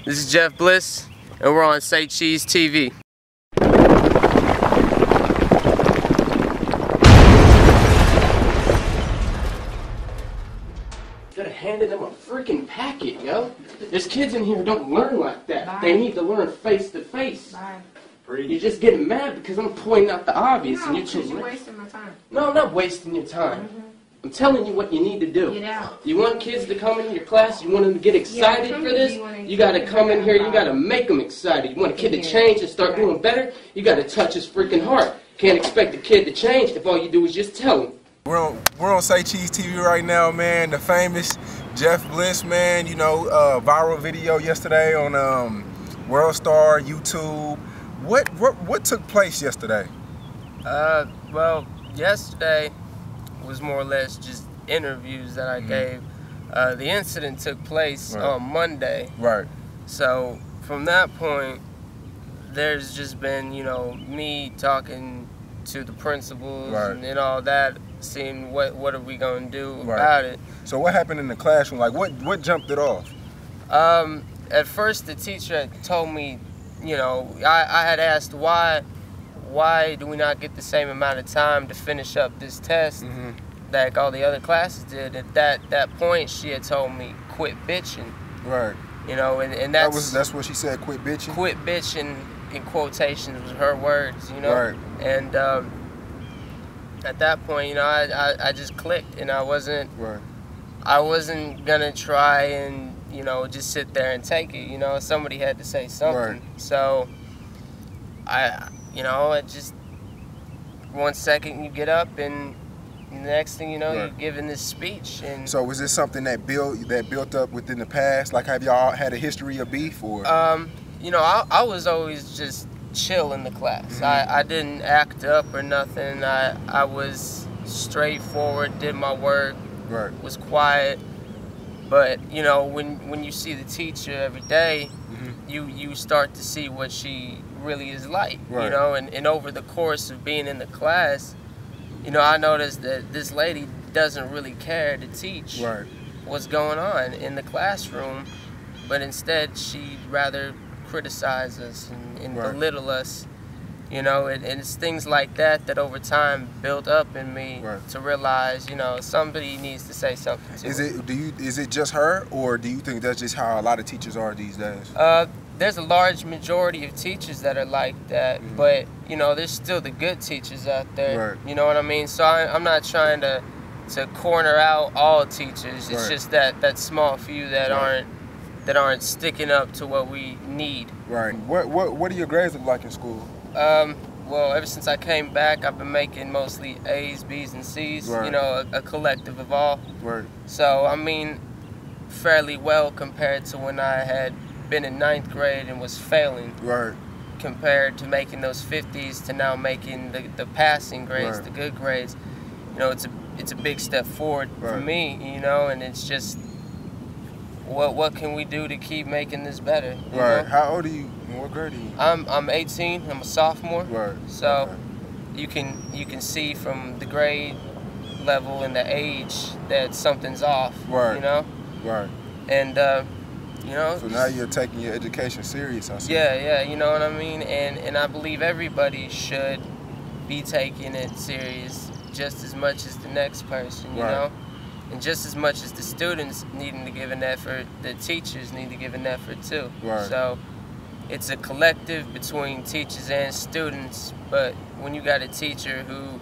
This is Jeff Bliss, and we're on Say Cheese TV. Gotta hand them a freaking packet, yo. There's kids in here who don't learn like that. Bye. They need to learn face to face. Bye. You're just getting mad because I'm pointing out the obvious, No, and you're because too you're late. wasting my time. No, I'm not wasting your time. I'm telling you what you need to do. Get out. You want kids to come in your class, you want them to get excited come for to this, me when you gotta they come in get here, you involved. gotta make them excited. You want a kid to Yeah. change and start Right. doing better, you gotta touch his freaking heart. Can't expect a kid to change if all you do is just tell him. We're on Say Cheese TV right now, man. The famous Jeff Bliss, man. You know, viral video yesterday on World Star, YouTube. What took place yesterday? Well, yesterday was more or less just interviews that I gave. The incident took place on Monday. Right. So from that point, there's just been, you know, me talking to the principals and all that, seeing what are we gonna do about it. So what happened in the classroom? Like what jumped it off? At first the teacher had told me, you know, I had asked why do we not get the same amount of time to finish up this test like all the other classes did. At that point she had told me quit bitching. Right. You know, and that's what she said, quit bitching? Quit bitching in quotations was her words, you know. Right. And at that point, you know, I just clicked, and I wasn't gonna try and, you know, just sit there and take it. You know, somebody had to say something. Right. So you know, it just 1 second you get up, and the next thing you know, you're giving this speech. And so was this something that built up within the past? Like, have y'all had a history of beef, or? You know, I was always just chill in the class. I didn't act up or nothing. I was straightforward, did my work, was quiet. But, you know, when you see the teacher every day, you start to see what she really is like, you know. And over the course of being in the class, you know, I noticed that this lady doesn't really care to teach what's going on in the classroom, but instead she'd rather criticize us and belittle us, you know. And it's things like that over time built up in me to realize, you know, somebody needs to say something to Is it just her, or do you think that's just how a lot of teachers are these days? There's a large majority of teachers that are like that, but, you know, there's still the good teachers out there. You know what I mean? So I'm not trying to corner out all teachers. It's just that small few that aren't sticking up to what we need. Right. What do your grades look like in school? Well, ever since I came back, I've been making mostly A's, B's, and C's. You know, a collective of all. So I mean, fairly well compared to when I had been in 9th grade and was failing. Compared to making those 50s to now making the passing grades, the good grades. You know, it's a big step forward for me. You know, and it's just what can we do to keep making this better? You know? How old are you? What grade are you? I'm 18. I'm a sophomore. So you can see from the grade level and the age that something's off. You know. And you know. So now you're taking your education serious, I see. Yeah. You know what I mean. And I believe everybody should be taking it serious just as much as the next person. You know. And just as much as the students needing to give an effort, the teachers need to give an effort too. So it's a collective between teachers and students, but when you got a teacher who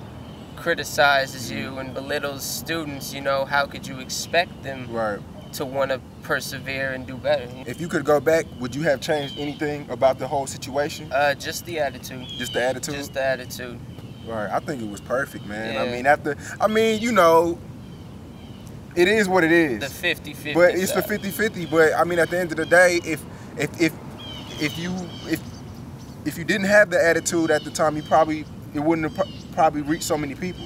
criticizes you and belittles students, you know, how could you expect them to want to persevere and do better? If you could go back, would you have changed anything about the whole situation? Just the attitude. Just the attitude? Just the attitude. I think it was perfect, man. I mean, you know, it is what it is. The 50-50. But it's the 50-50. But I mean, at the end of the day, if you didn't have the attitude at the time, it wouldn't have probably reached so many people.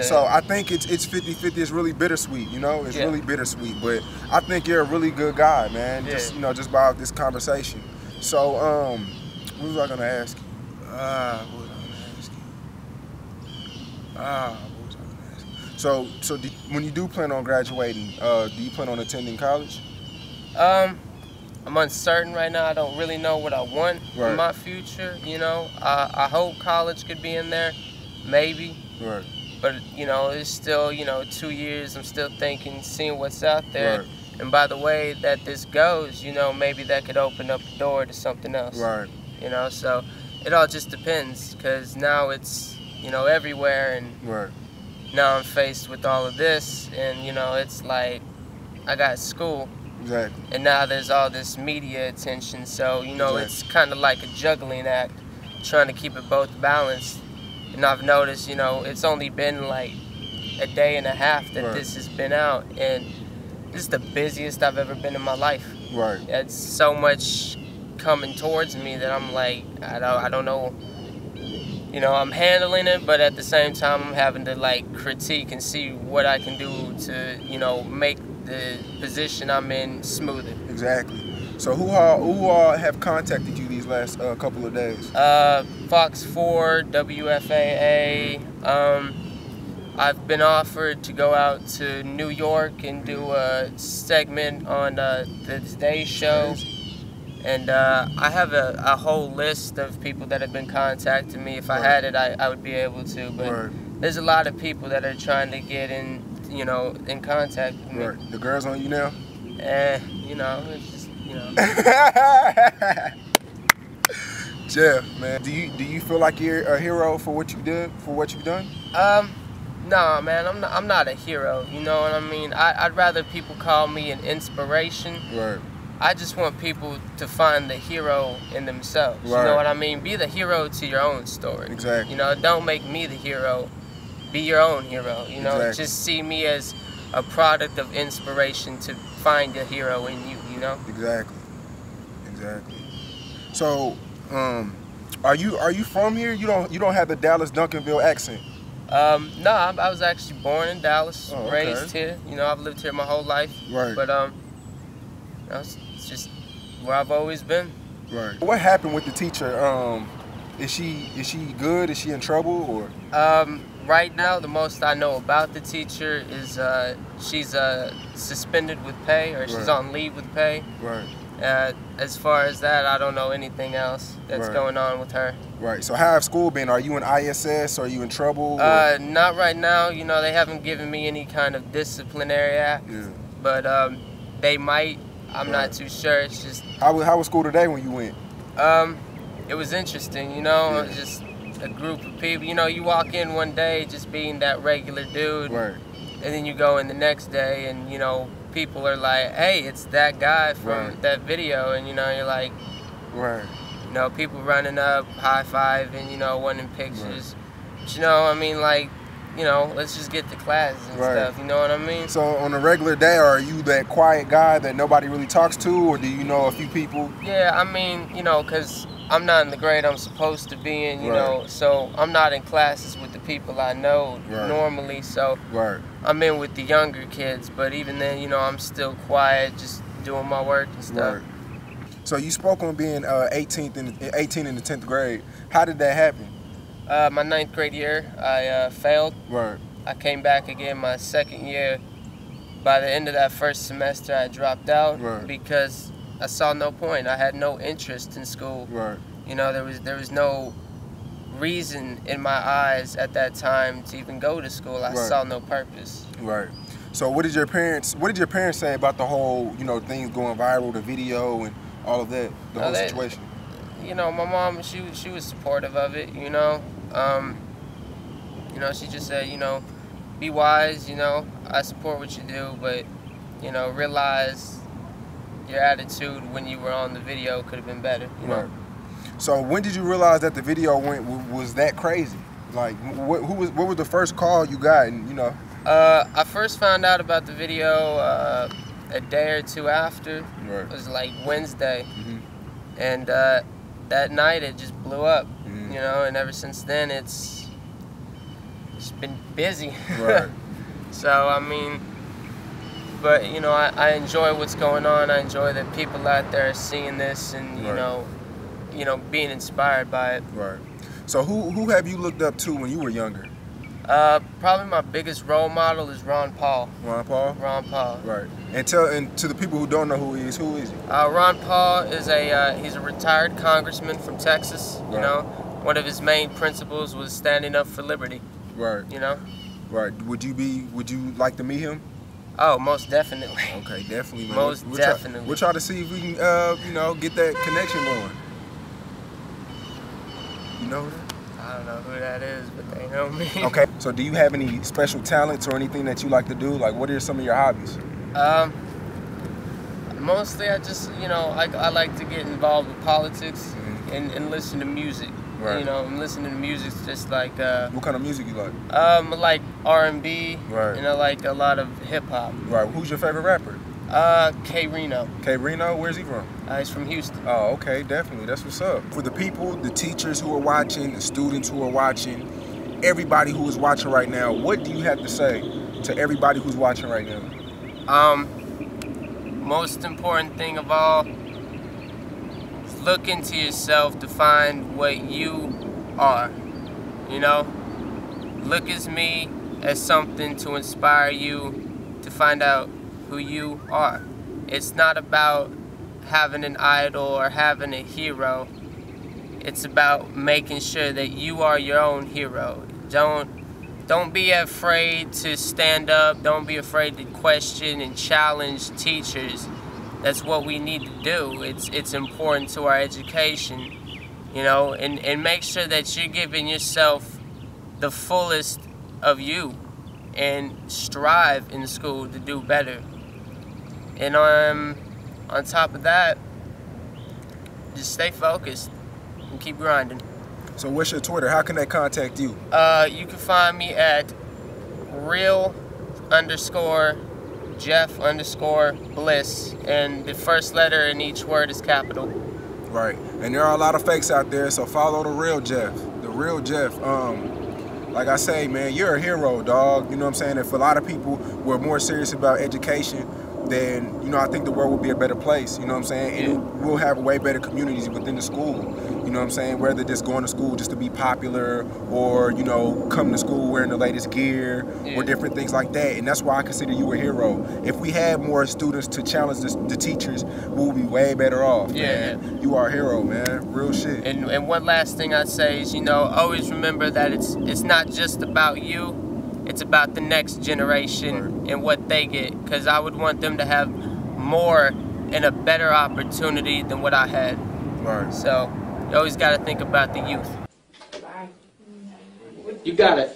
So I think it's 50-50. It's really bittersweet, you know. It's really bittersweet. But I think you're a really good guy, man. Just, you know, just by this conversation. So what was I gonna ask you? So Mm-hmm. when you do plan on graduating, do you plan on attending college? I'm uncertain right now. I don't really know what I want in my future, you know. I hope college could be in there, maybe. Right. But, you know, it's still, you know, 2 years. I'm still thinking, seeing what's out there. Right. And by the way that this goes, you know, maybe that could open up a door to something else. Right. You know, so it all just depends, because now it's, you know, everywhere, and now I'm faced with all of this, and, you know, it's like I got school. Exactly. And now there's all this media attention, so, you know, it's kind of like a juggling act, trying to keep it both balanced. And I've noticed, you know, it's only been like a day and a half that this has been out, and this is the busiest I've ever been in my life. Right. It's so much coming towards me that I'm like, I don't know, you know, I'm handling it, but at the same time I'm having to like critique and see what I can do to, you know, make the position I'm in smoother. Exactly. So who all have contacted you these last couple of days? Fox 4, WFAA. I've been offered to go out to New York and do a segment on the Today Show. And I have a whole list of people that have been contacting me. If I had it, I would be able to. But there's a lot of people that are trying to get in, you know, in contact with me. The girls on you now? You know, it's just, you know. Jeff, man, do you feel like you're a hero for what you did, for what you've done? Nah, man, I'm not a hero. You know what I mean? I'd rather people call me an inspiration. Right. I just want people to find the hero in themselves. Right. You know what I mean? Be the hero to your own story. Exactly. You know, don't make me the hero. Be your own hero. You know, exactly. Just see me as a product of inspiration to find a hero in you. You know. Exactly. Exactly. So, are you from here? You don't have the Dallas Duncanville accent. No, I was actually born in Dallas, raised here. You know, I've lived here my whole life. Right. But you know, it's just where I've always been. Right. What happened with the teacher? Is she good? Is she in trouble or? Right now, the most I know about the teacher is she's suspended with pay, or she's on leave with pay. Right. As far as that, I don't know anything else that's going on with her. Right. So how have school been? Are you in ISS? Are you in trouble? Not right now. You know, they haven't given me any kind of disciplinary act. Yeah. But they might. I'm not too sure. It's just. How was school today when you went? It was interesting. You know, just a group of people. You know, you walk in one day just being that regular dude. Right. And then you go in the next day, and you know, people are like, "Hey, it's that guy from that video," and you know, you're like, you know, people running up, high fiving, you know, wanting pictures. But, you know, I mean, like, you know, let's just get to classes and stuff. You know what I mean? So on a regular day, are you that quiet guy that nobody really talks to, or do you know a few people? Yeah, I mean, you know, because I'm not in the grade I'm supposed to be in, you know, so I'm not in classes with the people I know normally, so I'm in with the younger kids, but even then, you know, I'm still quiet, just doing my work and stuff. Right. So you spoke on being 18 in the 10th grade. How did that happen? My 9th grade year, I failed. Right. I came back again my 2nd year. By the end of that first semester, I dropped out because I saw no point. I had no interest in school. Right. You know, there was no reason in my eyes at that time to even go to school. I saw no purpose. Right. So what did your parents say about the whole, you know, things going viral, the video and all of that, the whole situation? You know, my mom, she was supportive of it, you know. You know, she just said, you know, be wise, you know, I support what you do, but, you know, realize your attitude when you were on the video could have been better, you know. So when did you realize that the video was that crazy? Like, what was the first call you got, and, you know? I first found out about the video a day or two after. It was like Wednesday. And that night it just blew up, you know, and ever since then it's been busy. So, I mean, but, you know, I enjoy what's going on. I enjoy that people out there are seeing this and, you know, being inspired by it. So who have you looked up to when you were younger? Probably my biggest role model is Ron Paul. Ron Paul? Ron Paul. Right. And to the people who don't know who he is he? Ron Paul is he's a retired congressman from Texas. Right. You know, one of his main principles was standing up for liberty. Right. You know. Right. Would you like to meet him? Oh, most definitely. Okay, definitely, man. Most definitely. We'll try to see if we can, you know, get that connection going. You know that? I don't know who that is, but they know me. Okay, so do you have any special talents or anything that you like to do? Like, what are some of your hobbies? Mostly I just, you know, I like to get involved with politics and listen to music. Right. You know, I'm listening to music just like... what kind of music you like? I like R&B, right. And I like a lot of hip-hop. Right, who's your favorite rapper? K Reno. K Reno, where's he from? He's from Houston. Oh, okay, definitely, that's what's up. For the people, the teachers who are watching, the students who are watching, everybody who is watching right now, what do you have to say to everybody who's watching right now? Most important thing of all, look into yourself to find what you are. You know, look at me as something to inspire you to find out who you are. It's not about having an idol or having a hero. It's about making sure that you are your own hero. Don't be afraid to stand up. Don't be afraid to question and challenge teachers. That's what we need to do. It's important to our education, you know, and make sure that you're giving yourself the fullest of you and strive in school to do better. And on top of that, just stay focused and keep grinding. So what's your Twitter? How can they contact you? You can find me at real_Jeff_Bliss, and the first letter in each word is capital. Right, and there are a lot of fakes out there, so follow the real Jeff. The real Jeff. Like I say, man, you're a hero, dog. You know what I'm saying? If a lot of people were more serious about education, then, you know, I think the world would be a better place, you know what I'm saying? And we'll have way better communities within the school, you know what I'm saying? Whether just going to school just to be popular or, you know, coming to school wearing the latest gear or different things like that. And that's why I consider you a hero. If we had more students to challenge the teachers, we would be way better off, man. You are a hero, man. Real shit. And one last thing I'd say is, you know, always remember that it's not just about you. It's about the next generation and what they get, because I would want them to have more and a better opportunity than what I had. Right. So you always got to think about the youth. You gotta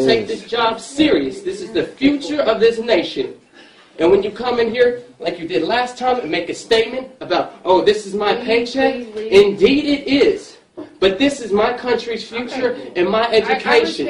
take this job serious. This is the future of this nation. And when you come in here, like you did last time, and make a statement about, oh, this is my paycheck, indeed it is. But this is my country's future and my education.